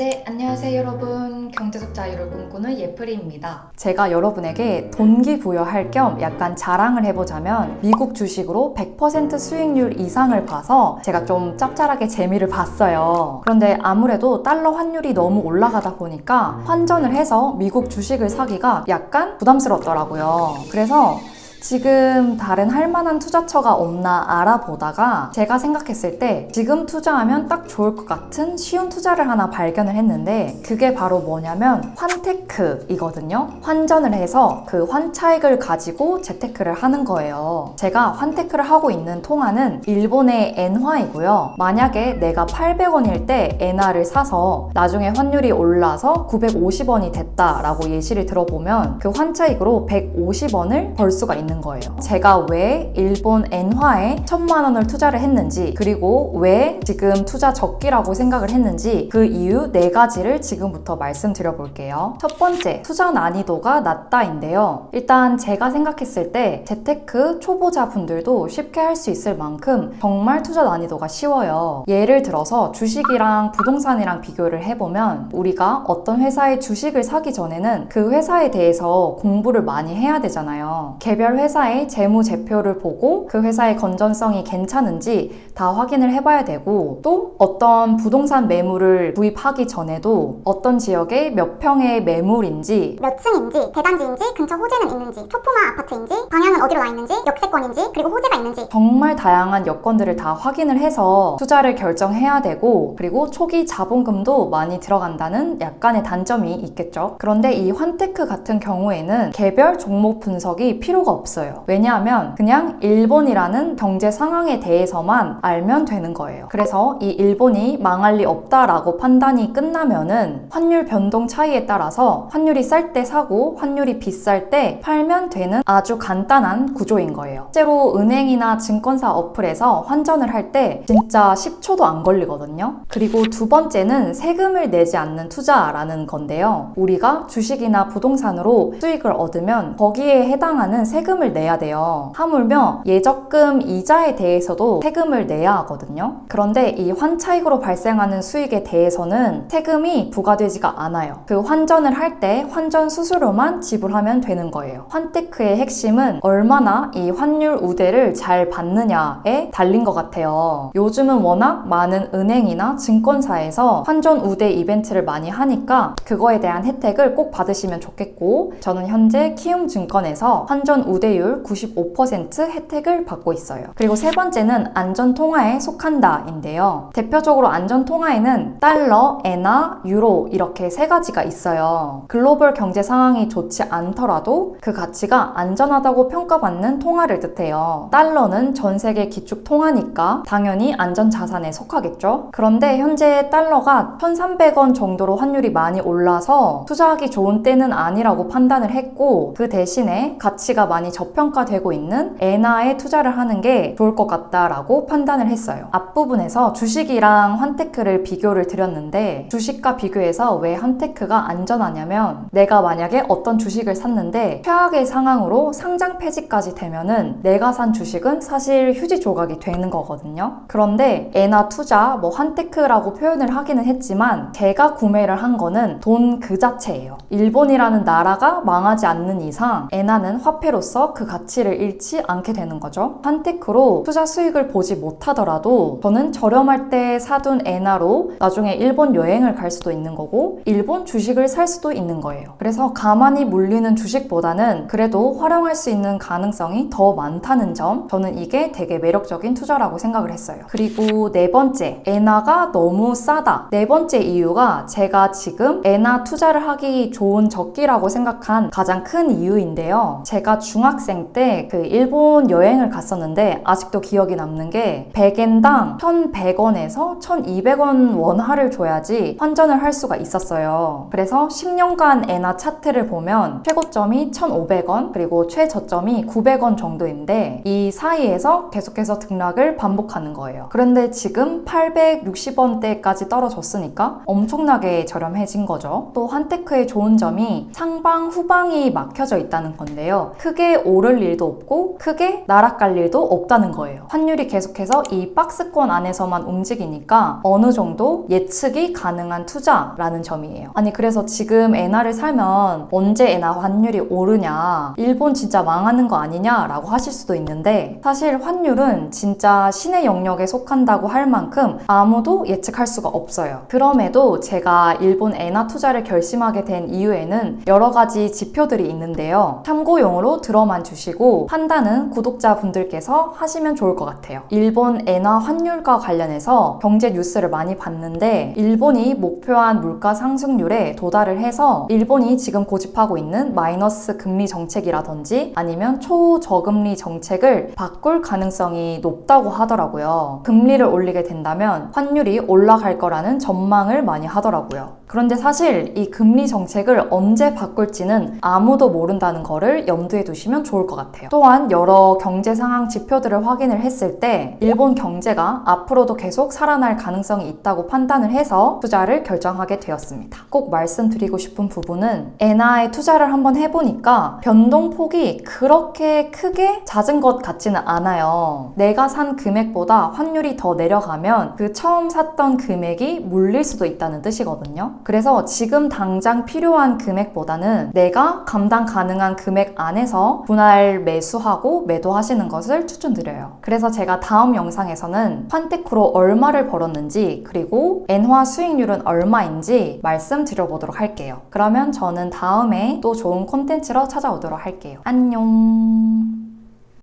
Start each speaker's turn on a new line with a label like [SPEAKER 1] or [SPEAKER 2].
[SPEAKER 1] 네, 안녕하세요 여러분. 경제적 자유를 꿈꾸는 예프리입니다.
[SPEAKER 2] 제가 여러분에게 동기부여할 겸 약간 자랑을 해보자면 미국 주식으로 100% 수익률 이상을 봐서 제가 좀 짭짤하게 재미를 봤어요. 그런데 아무래도 달러 환율이 너무 올라가다 보니까 환전을 해서 미국 주식을 사기가 약간 부담스럽더라고요. 그래서 지금 다른 할만한 투자처가 없나 알아보다가 제가 생각했을 때 지금 투자하면 딱 좋을 것 같은 쉬운 투자를 하나 발견을 했는데 그게 바로 뭐냐면 환테크이거든요. 환전을 해서 그 환차익을 가지고 재테크를 하는 거예요. 제가 환테크를 하고 있는 통화는 일본의 엔화이고요. 만약에 내가 800원일 때 엔화를 사서 나중에 환율이 올라서 950원이 됐다라고 예시를 들어보면 그 환차익으로 150원을 벌 수가 있는 거예요. 제가 왜 일본 엔화에 1000만 원을 투자를 했는지, 그리고 왜 지금 투자 적기라고 생각을 했는지 그 이유 4가지를 지금부터 말씀드려 볼게요. 첫 번째, 투자 난이도가 낮다인데요. 일단 제가 생각했을 때 재테크 초보자분들도 쉽게 할 수 있을 만큼 정말 투자 난이도가 쉬워요. 예를 들어서 주식이랑 부동산이랑 비교를 해보면 우리가 어떤 회사의 주식을 사기 전에는 그 회사에 대해서 공부를 많이 해야 되잖아요. 개별 회사의 재무제표를 보고 그 회사의 건전성이 괜찮은지 다 확인을 해봐야 되고, 또 어떤 부동산 매물을 구입하기 전에도 어떤 지역에 몇 평의 매물인지,
[SPEAKER 3] 몇 층인지, 대단지인지, 근처 호재는 있는지, 초품화 아파트인지, 방향은 어디로 나 있는지, 역세권인지, 그리고 호재가 있는지
[SPEAKER 2] 정말 다양한 여건들을 다 확인을 해서 투자를 결정해야 되고, 그리고 초기 자본금도 많이 들어간다는 약간의 단점이 있겠죠. 그런데 이 환테크 같은 경우에는 개별 종목 분석이 필요가 없어요. 왜냐하면 그냥 일본이라는 경제 상황에 대해서만 알면 되는 거예요. 그래서 이 일본이 망할 리 없다라고 판단이 끝나면은 환율 변동 차이에 따라서 환율이 쌀 때 사고 환율이 비쌀 때 팔면 되는 아주 간단한 구조인 거예요. 실제로 은행이나 증권사 어플에서 환전을 할 때 진짜 10초도 안 걸리거든요. 그리고 두 번째는 세금을 내지 않는 투자라는 건데요. 우리가 주식이나 부동산으로 수익을 얻으면 거기에 해당하는 세금을 내야 돼요. 하물며 예적금 이자에 대해서도 세금을 내야 하거든요. 그런데 이 환차익으로 발생하는 수익에 대해서는 세금이 부과되지가 않아요. 그 환전을 할 때 환전 수수료만 지불하면 되는 거예요. 환테크의 핵심은 얼마나 이 환율 우대를 잘 받느냐에 달린 것 같아요. 요즘은 워낙 많은 은행이나 증권사에서 환전 우대 이벤트를 많이 하니까 그거에 대한 혜택을 꼭 받으시면 좋겠고, 저는 현재 키움증권에서 환전 우대율 95% 혜택을 받고 있어요. 그리고 세 번째는 안전통화에 속한다 인데요. 대표적으로 안전통화에는 달러, 엔화, 유로 이렇게 3가지가 있어요. 글로벌 경제 상황이 좋지 않더라도 그 가치가 안전하다고 평가받는 통화를 뜻해요. 달러는 전 세계 기축 통화니까 당연히 안전자산에 속하겠죠. 그런데 현재 달러가 1,300원 정도로 환율이 많이 올라서 투자하기 좋은 때는 아니라고 판단을 했고, 그 대신에 가치가 많이 저평가되고 있는 엔화에 투자를 하는 게 좋을 것 같다라고 판단을 했어요. 앞부분에서 주식이랑 환테크를 비교를 드렸는데, 주식과 비교해서 왜 환테크가 안전하냐면, 내가 만약에 어떤 주식을 샀는데 최악의 상황으로 상장 폐지까지 되면은 내가 산 주식은 사실 휴지 조각이 되는 거거든요. 그런데 엔화 투자, 환테크라고 표현을 하기는 했지만 제가 구매를 한 거는 돈 그 자체예요. 일본이라는 나라가 망하지 않는 이상 엔화는 화폐로서 그 가치를 잃지 않게 되는 거죠. 환테크로 투자 수익을 보지 못하더라도 저는 저렴할 때 사둔 엔화로 나중에 일본 여행을 갈 수도 있는 거고 일본 주식을 살 수도 있는 거예요. 그래서 가만히 물리는 주식보다는 그래도 활용할 수 있는 가능성이 더 많다는 점, 저는 이게 되게 매력적인 투자라고 생각을 했어요. 그리고 네 번째, 엔화가 너무 싸다. 네 번째 이유가 제가 지금 엔화 투자를 하기 좋은 적기라고 생각한 가장 큰 이유인데요. 제가 중학생 때 그 일본 여행을 갔었는데 아직도 기억이 남는 게 100엔당 1,100원에서 1,200원 원화를 줘야지 환전을 할 수가 있었어요. 그래서 10년간 엔화 차트를 보면 최고점이 1,500원 그리고 최저점이 900원 정도인데 이 사이에서 계속해서 등락을 반복하는 거예요. 그런데 지금 860원대까지 떨어졌으니까 엄청나게 저렴해진 거죠. 또 환테크의 좋은 점이 상방 후방이 막혀져 있다는 건데요. 크게 오를 일도 없고 크게 나락갈 일도 없다는 거예요. 환율이 계속해서 이 박스권 안에서만 움직이니까 어느 정도 예측이 가능한 투자라는 점이에요. 아니 그래서 지금 엔화를 살면 언제 엔화 환율이 오르냐, 일본 진짜 망하는 거 아니냐 라고 하실 수도 있는데, 사실 환율은 진짜 신의 영역에 속한다고 할 만큼 아무도 예측할 수가 없어요. 그럼에도 제가 일본 엔화 투자를 결심하게 된 이유에는 여러 가지 지표들이 있는데요. 참고용으로 들어만 주시고 판단은 구독자분들께서 하시면 좋을 것 같아요. 일본 엔화 환율과 관련해서 경제 뉴스를 많이 봤는데, 일본이 목표한 물가 상승률에 도달을 해서 일본이 지금 고집하고 있는 마이너스 금리 정책이라든지 아니면 초저금리 정책을 바꿀 가능성이 높다고 하더라고요. 금리를 올리게 된다면 환율이 올라갈 거라는 전망을 많이 하더라고요. 그런데 사실 이 금리 정책을 언제 바꿀지는 아무도 모른다는 거를 염두에 두시면 좋을 것 같아요. 또한 여러 경제 상황 지표들을 확인을 했을 때 일본 경제가 앞으로도 계속 살아날 가능성이 있다고 판단을 해서 투자를 결정하게 되었습니다. 꼭 말씀드리고 싶은 부분은 엔화에 투자를 한번 해보니까 변동폭이 그렇게 크게 잦은 것 같지는 않아요. 내가 산 금액보다 환율이 더 내려가면 그 처음 샀던 금액이 물릴 수도 있다는 뜻이거든요. 그래서 지금 당장 필요한 금액보다는 내가 감당 가능한 금액 안에서 분할 매수하고 매도하시는 것을 추천드려요. 그래서 제가 다음 영상에서는 환테크로 얼마를 벌었는지 그리고 엔화 수익률은 얼마인지 말씀드려보도록 할게요. 그러면 저는 다음에 또 좋은 콘텐츠로 찾아오도록 할게요. 안녕.